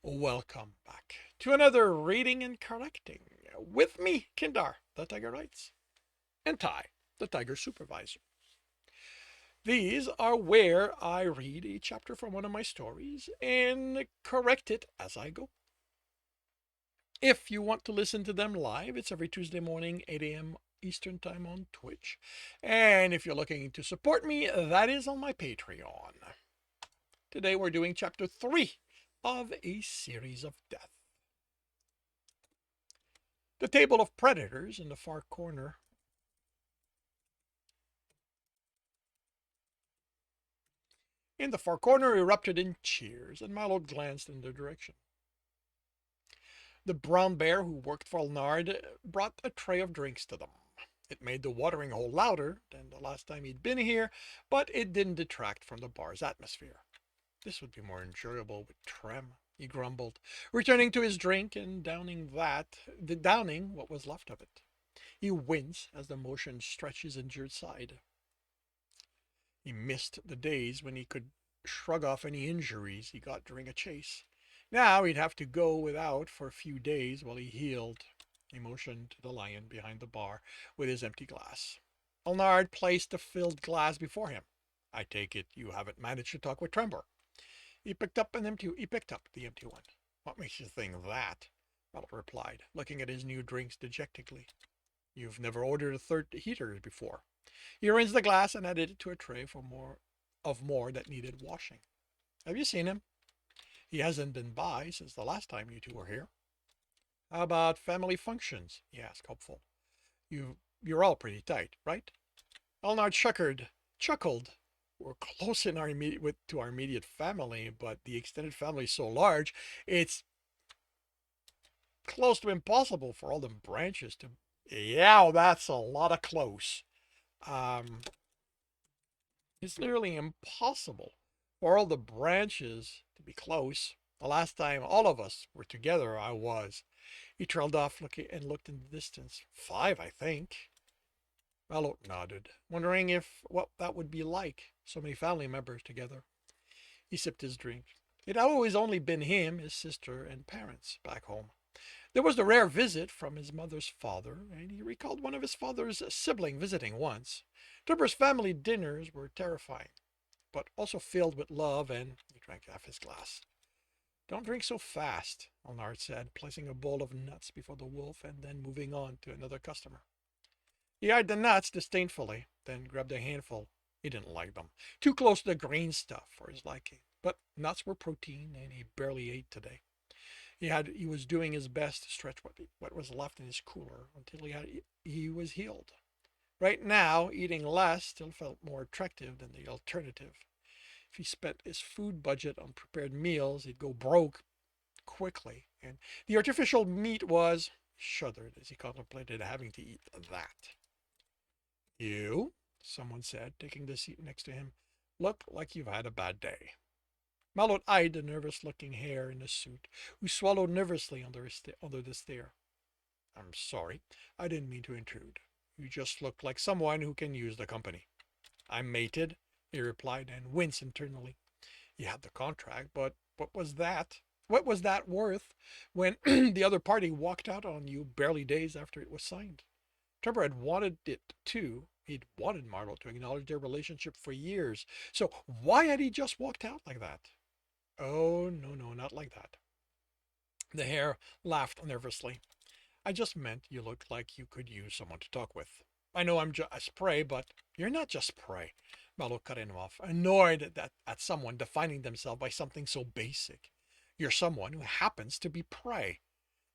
Welcome back to another reading and correcting with me, Kindar, the Tiger Writes, and Ty, the Tiger Supervisor. These are where I read a chapter from one of my stories and correct it as I go. If you want to listen to them live, it's every Tuesday morning, 8 a.m. Eastern Time on Twitch. And if you're looking to support me, that is on my Patreon. Today we're doing chapter 3 of A Series of Death. The table of predators in the far corner. In the far corner erupted in cheers, and Marlot glanced in their direction. The brown bear who worked for Alnard brought a tray of drinks to them. It made the watering hole louder than the last time he'd been here, but it didn't detract from the bar's atmosphere. This would be more enjoyable with Trem, he grumbled, returning to his drink and downing what was left of it. He winced as the motion stretched his injured side. He missed the days when he could shrug off any injuries he got during a chase. Now he'd have to go without for a few days while he healed. He motioned to the lion behind the bar with his empty glass. Alnard placed the filled glass before him. I take it you haven't managed to talk with Trembor. He picked up the empty one. What makes you think that? Marlot replied, looking at his new drinks dejectedly. You've never ordered a third heater before. He rinsed the glass and added it to a tray for more that needed washing. Have you seen him? He hasn't been by since the last time you two were here. How about family functions? He asked, hopeful. You're all pretty tight, right? Elnard chuckled. We're close to our immediate family, but the extended family is so large, it's close to impossible for all them branches to. Yeah, that's a lot of close. Um, it's nearly impossible for all the branches to be close. The last time all of us were together, I was. He trailed off looked in the distance. 5, I think. Marlot nodded, wondering what that would be like, so many family members together. He sipped his drink. It had always only been him, his sister, and parents back home. There was the rare visit from his mother's father, and he recalled one of his father's sibling visiting once. Trembor's family dinners were terrifying, but also filled with love, and he drank half his glass. Don't drink so fast, Alnard said, placing a bowl of nuts before the wolf and then moving on to another customer. He eyed the nuts disdainfully, then grabbed a handful. He didn't like them. Too close to the green stuff for his liking. But nuts were protein, and he barely ate today. He was doing his best to stretch what was left in his cooler until he was healed. Right now, eating less still felt more attractive than the alternative. If he spent his food budget on prepared meals, he'd go broke quickly, and the artificial meat was shuddered as he contemplated having to eat that. You, someone said, taking the seat next to him, look like you've had a bad day. Marlot eyed the nervous-looking hare in the suit, who swallowed nervously under the stare. I'm sorry, I didn't mean to intrude. You just look like someone who can use the company. I'm mated, he replied, and winced internally. He had the contract, but what was that? What was that worth when the other party walked out on you barely days after it was signed? Trevor had wanted it too. He'd wanted Marlot to acknowledge their relationship for years. So why had he just walked out like that? Oh, no, not like that. The hare laughed nervously. I just meant you looked like you could use someone to talk with. I know I'm just prey, but you're not just prey. Marlot cut him off, annoyed at someone defining themselves by something so basic. You're someone who happens to be prey.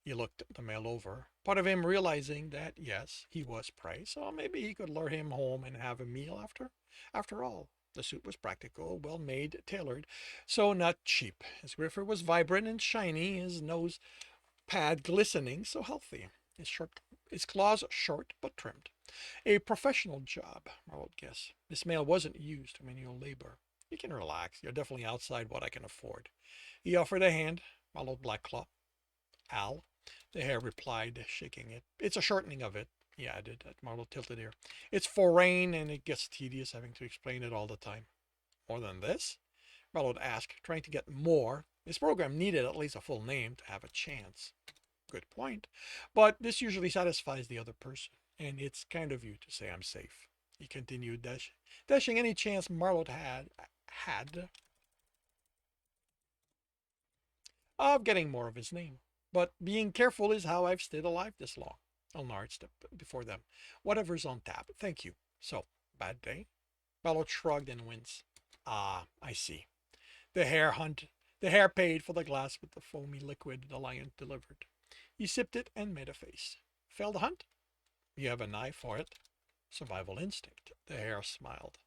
He looked the male over, part of him realizing that, yes, he was prey, so maybe he could lure him home and have a meal after. After all, the suit was practical, well made, tailored, so not cheap. His gripper was vibrant and shiny, his nose pad glistening, so healthy. His claws short but trimmed. A professional job, Marlot guessed. This male wasn't used to manual labor. You can relax. You're definitely outside what I can afford. He offered a hand. Marlot Blackclaw. Al. The hare replied, shaking it. It's a shortening of it, he added, at Marlot tilted ear. It's foreign, and it gets tedious having to explain it all the time. More than this? Marlot asked, trying to get more This program needed at least a full name to have a chance. Good point. But this usually satisfies the other person, and it's kind of you to say I'm safe. He continued, dashing any chance Marlot had of getting more of his name. But being careful is how I've stayed alive this long. Elnard stepped before them. Whatever's on tap. Thank you. So, bad day? Marlot shrugged and winced. Ah, I see. The hare paid for the glass with the foamy liquid the lion delivered. He sipped it and made a face. Failed the hunt? You have an eye for it. Survival instinct. The hare smiled.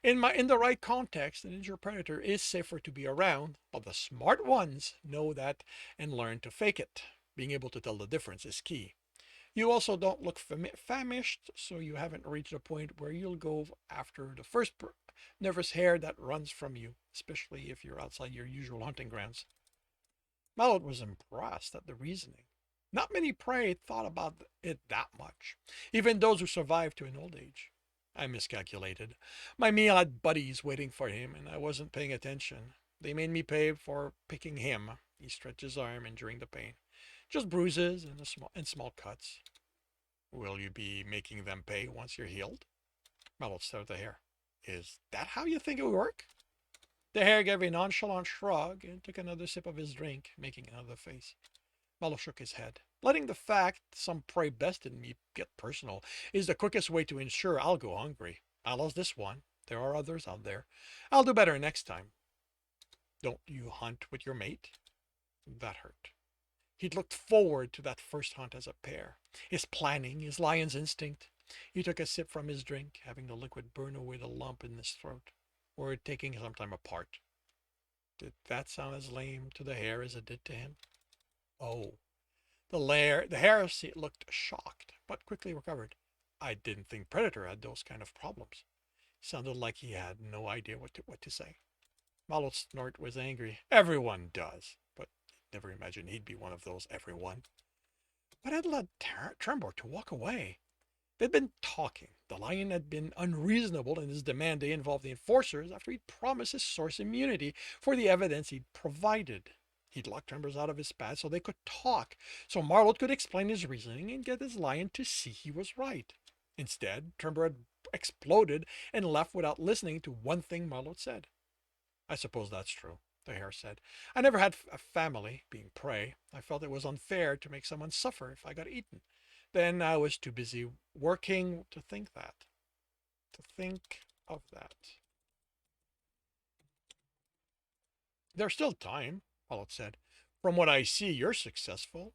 In the right context, an injured predator is safer to be around, but the smart ones know that and learn to fake it. Being able to tell the difference is key. You also don't look famished, so you haven't reached a point where you'll go after the first nervous hare that runs from you, especially if you're outside your usual hunting grounds. Mallet was impressed at the reasoning. Not many prey thought about it that much, even those who survived to an old age. I miscalculated. My meal had buddies waiting for him, and I wasn't paying attention. They made me pay for picking him. He stretched his arm, enduring the pain. Just bruises and small cuts. Will you be making them pay once you're healed? Mallet stared at the hare. Is that how you think it would work? The hare gave a nonchalant shrug and took another sip of his drink, making another face. Mallow shook his head. Letting the fact some prey bested me get personal is the quickest way to ensure I'll go hungry. I lost this one. There are others out there. I'll do better next time. Don't you hunt with your mate? That hurt. He'd looked forward to that first hunt as a pair. His planning, his lion's instinct. He took a sip from his drink, having the liquid burn away the lump in his throat. Or taking some time apart. Did that sound as lame to the hare as it did to him? Oh. The hare looked shocked, but quickly recovered. I didn't think Predator had those kind of problems. Sounded like he had no idea what to say. Mallow's snort was angry. Everyone does, but never imagined he'd be one of those everyone. What had led Trembor to walk away? They'd been talking. The lion had been unreasonable in his demand they involve the enforcers after he'd promised his source immunity for the evidence he'd provided. He'd locked Trembor out of his pad so they could talk, so Marlot could explain his reasoning and get his lion to see he was right. Instead, Trembor had exploded and left without listening to one thing Marlot said. I suppose that's true, the hare said. I never had a family, being prey. I felt it was unfair to make someone suffer if I got eaten. Then I was too busy working to think that. To think of that. There's still time, Marlot said. From what I see, you're successful.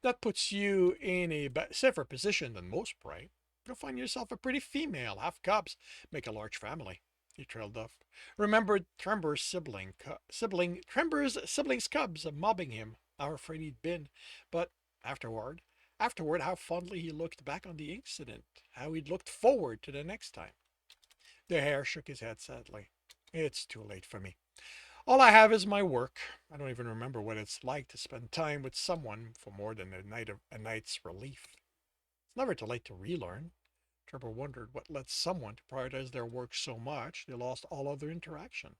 That puts you in a safer position than most prey. You'll find yourself a pretty female, half cubs, make a large family. He trailed off. Remembered Trembor's siblings' cubs mobbing him. How afraid he'd been. But afterward, how fondly he looked back on the incident. How he'd looked forward to the next time. The hare shook his head sadly. It's too late for me. All I have is my work. I don't even remember what it's like to spend time with someone for more than a night's relief. It's never too late to relearn. Trevor wondered what led someone to prioritize their work so much they lost all other interaction.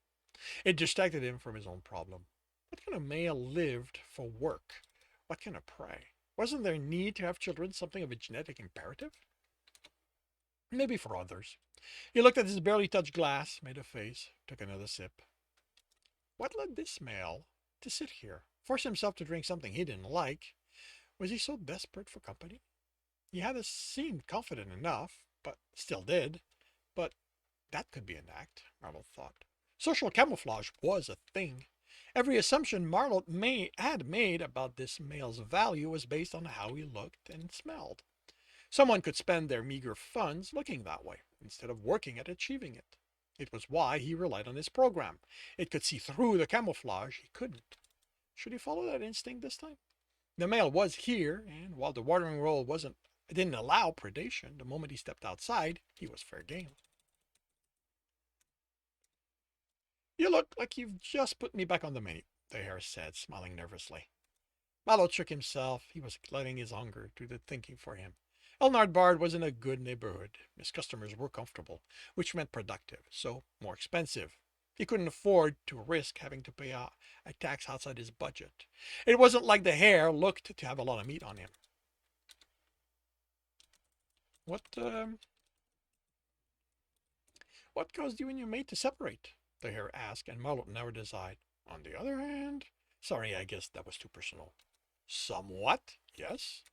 It distracted him from his own problem. What kind of male lived for work? What kind of prey? Wasn't their need to have children something of a genetic imperative? Maybe for others. He looked at his barely touched glass, made a face, took another sip. What led this male to sit here, force himself to drink something he didn't like? Was he so desperate for company? He had seemed confident enough, but still did. But that could be an act, Marlot thought. Social camouflage was a thing. Every assumption Marlot had made about this male's value was based on how he looked and smelled. Someone could spend their meager funds looking that way, instead of working at achieving it. It was why he relied on his program. It could see through the camouflage he couldn't. Should he follow that instinct this time? The male was here, and while the watering roll didn't allow predation, the moment he stepped outside, he was fair game. You look like you've just put me back on the menu, the hare said, smiling nervously. Malot shook himself. He was letting his hunger do the thinking for him. Elnard Bard was in a good neighborhood. His customers were comfortable, which meant productive, so more expensive. He couldn't afford to risk having to pay a tax outside his budget. It wasn't like the hare looked to have a lot of meat on him. What what caused you and your mate to separate? The hare asked, and Marlot narrowed his eye. On the other hand, sorry, I guess that was too personal. Somewhat, yes.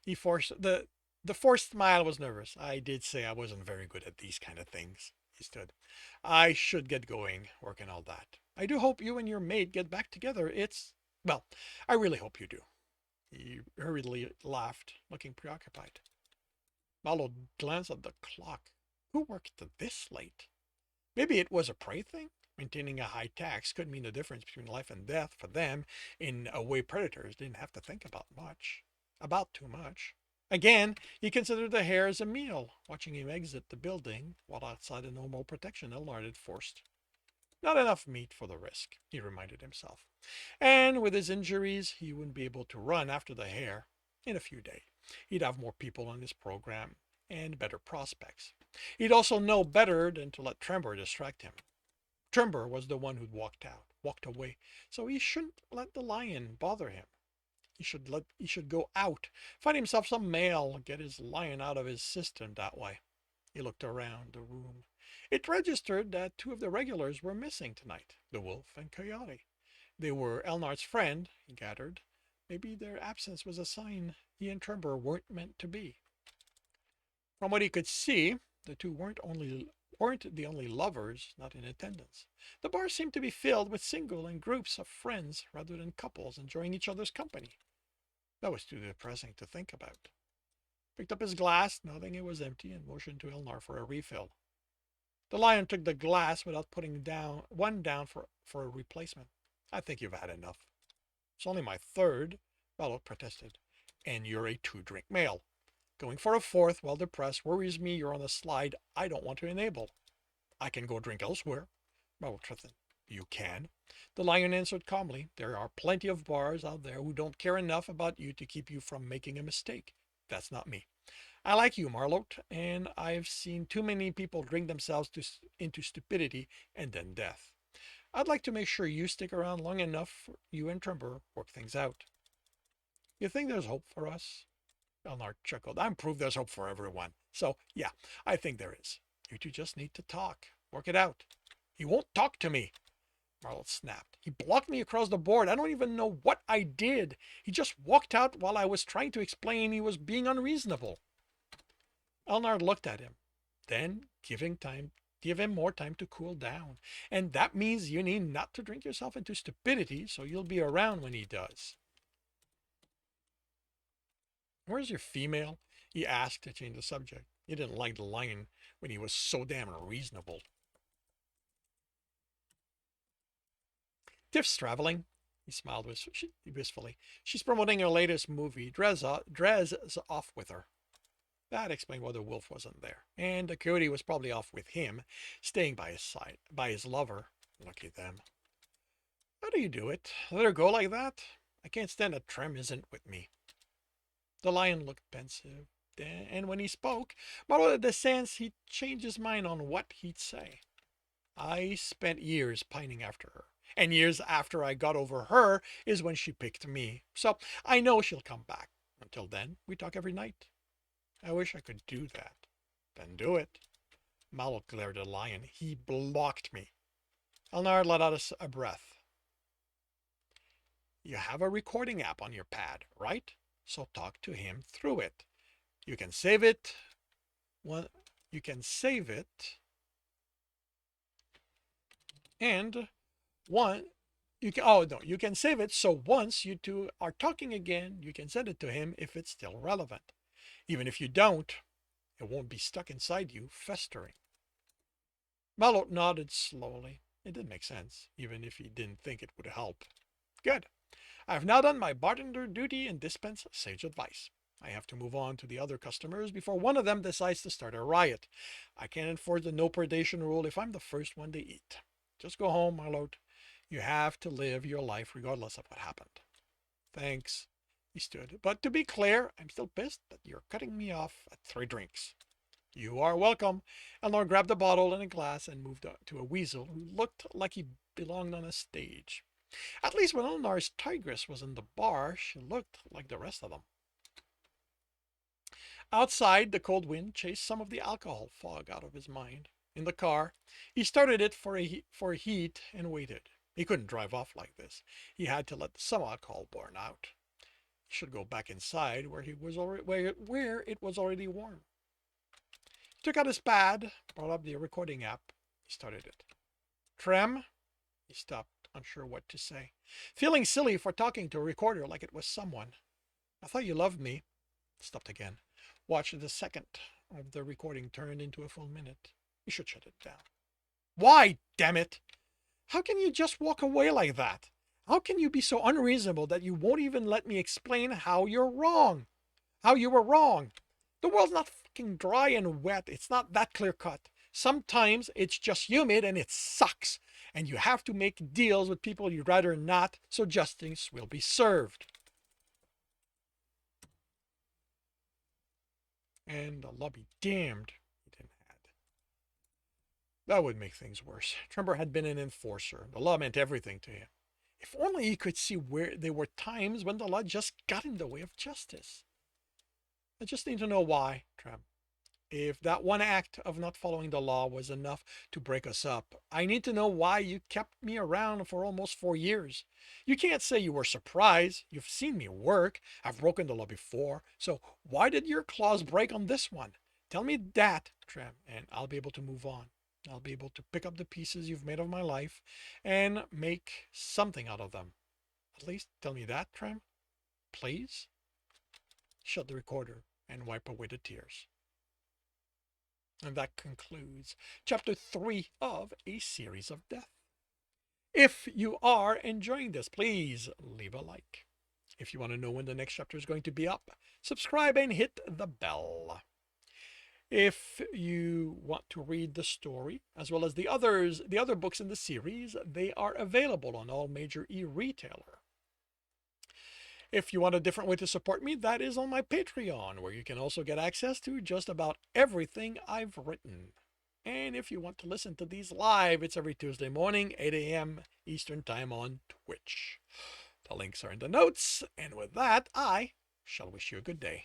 He forced the forced smile was nervous. I did say I wasn't very good at these kind of things. He stood. I should get going, working all that. I do hope you and your mate get back together. Well, I really hope you do. He hurriedly laughed, looking preoccupied. Marlot glanced at the clock. Who worked this late? Maybe it was a prey thing? Maintaining a high tax could mean the difference between life and death for them in a way predators didn't have to think about too much. Again, he considered the hare as a meal, watching him exit the building while outside the normal protection Elnard had forced. Not enough meat for the risk, he reminded himself. And with his injuries, he wouldn't be able to run after the hare in a few days. He'd have more people on his program and better prospects. He'd also know better than to let Trembor distract him. Trembor was the one who'd walked away, so he shouldn't let the lion bother him. He should go out, find himself some mail, get his lion out of his system that way. He looked around the room. It registered that two of the regulars were missing tonight, the wolf and Coyote. They were Elnard's friend, he gathered. Maybe their absence was a sign he and Trembor weren't meant to be. From what he could see, the two weren't the only lovers not in attendance. The bar seemed to be filled with single and groups of friends rather than couples enjoying each other's company. That was too depressing to think about. Picked up his glass, noting it was empty, and motioned to Elnar for a refill. The lion took the glass without putting one down for a replacement. I think you've had enough. It's only my third, Marlot protested. And you're a two-drink male. Going for a fourth while depressed worries me you're on a slide I don't want to enable. I can go drink elsewhere, Marlot threatened. You can. The lion answered calmly. There are plenty of bars out there who don't care enough about you to keep you from making a mistake. That's not me. I like you, Marlot, and I've seen too many people drink themselves into stupidity and then death. I'd like to make sure you stick around long enough for you and Trembor work things out. You think there's hope for us? Elnard chuckled. I'm proof there's hope for everyone. So, yeah, I think there is. You two just need to talk. Work it out. He won't talk to me. Marlot snapped. He blocked me across the board. I don't even know what I did. He just walked out while I was trying to explain he was being unreasonable. Elnard looked at him. Then, give him more time to cool down. And that means you need not to drink yourself into stupidity, so you'll be around when he does. Where's your female? He asked to change the subject. He didn't like the lion when he was so damn unreasonable. Tiff's traveling. He smiled wistfully. She's promoting her latest movie. Drez off with her. That explained why the wolf wasn't there. And the coyote was probably off with him, staying by his side, by his lover. Lucky them. How do you do it? Let her go like that? I can't stand that Trem isn't with me. The lion looked pensive, and when he spoke, Marlot had the sense he'd change his mind on what he'd say. I spent years pining after her, and years after I got over her is when she picked me. So I know she'll come back. Until then, we talk every night. I wish I could do that. Then do it. Marlot glared at the lion. He blocked me. Elnard let out a breath. You have a recording app on your pad, right? So talk to him through it. You can save it. You can save it. And you can save it so once you two are talking again, you can send it to him if it's still relevant. Even if you don't, it won't be stuck inside you, festering. Marlot nodded slowly. It did make sense, even if he didn't think it would help. Good. I have now done my bartender duty and dispensed sage advice. I have to move on to the other customers before one of them decides to start a riot. I can't enforce the no predation rule if I'm the first one to eat. Just go home, Marlot. You have to live your life regardless of what happened. Thanks. He stood. But to be clear, I'm still pissed that you're cutting me off at 3 drinks. You are welcome. Eleanor grabbed a bottle and a glass and moved to a weasel who looked like he belonged on a stage. At least when Eleanor's tigress was in the bar, she looked like the rest of them. Outside, the cold wind chased some of the alcohol fog out of his mind. In the car, he started it for heat and waited. He couldn't drive off like this. He had to let some alcohol burn out. He should go back inside where it was already warm. He took out his pad, brought up the recording app. He started it. Trem? He stopped, unsure what to say, feeling silly for talking to a recorder like it was someone. I thought you loved me. Stopped again. Watched the second of the recording turn into a full minute. You should shut it down. Why, damn it? How can you just walk away like that? How can you be so unreasonable that you won't even let me explain how you're wrong? How you were wrong? The world's not fucking dry and wet. It's not that clear cut. Sometimes it's just humid and it sucks. And you have to make deals with people you'd rather not, so justice will be served. And Allah be damned, he didn't have. That would make things worse. Trembor had been an enforcer. The law meant everything to him. If only he could see where there were times when the law just got in the way of justice. I just need to know why, Trem. If that one act of not following the law was enough to break us up, I need to know why you kept me around for almost 4 years. You can't say you were surprised. You've seen me work. I've broken the law before. So why did your claws break on this one? Tell me that, Trem, and I'll be able to move on. I'll be able to pick up the pieces you've made of my life and make something out of them. At least tell me that, Trem. Please? Shut the recorder and wipe away the tears. And that concludes chapter 3 of A Series of Death. If you are enjoying this, please leave a like. If you want to know when the next chapter is going to be up, subscribe and hit the bell. If you want to read the story, as well as the other books in the series, they are available on all major e-retailer. If you want a different way to support me, that is on my Patreon, where you can also get access to just about everything I've written. And if you want to listen to these live, it's every Tuesday morning, 8 a.m. Eastern Time on Twitch. The links are in the notes, and with that, I shall wish you a good day.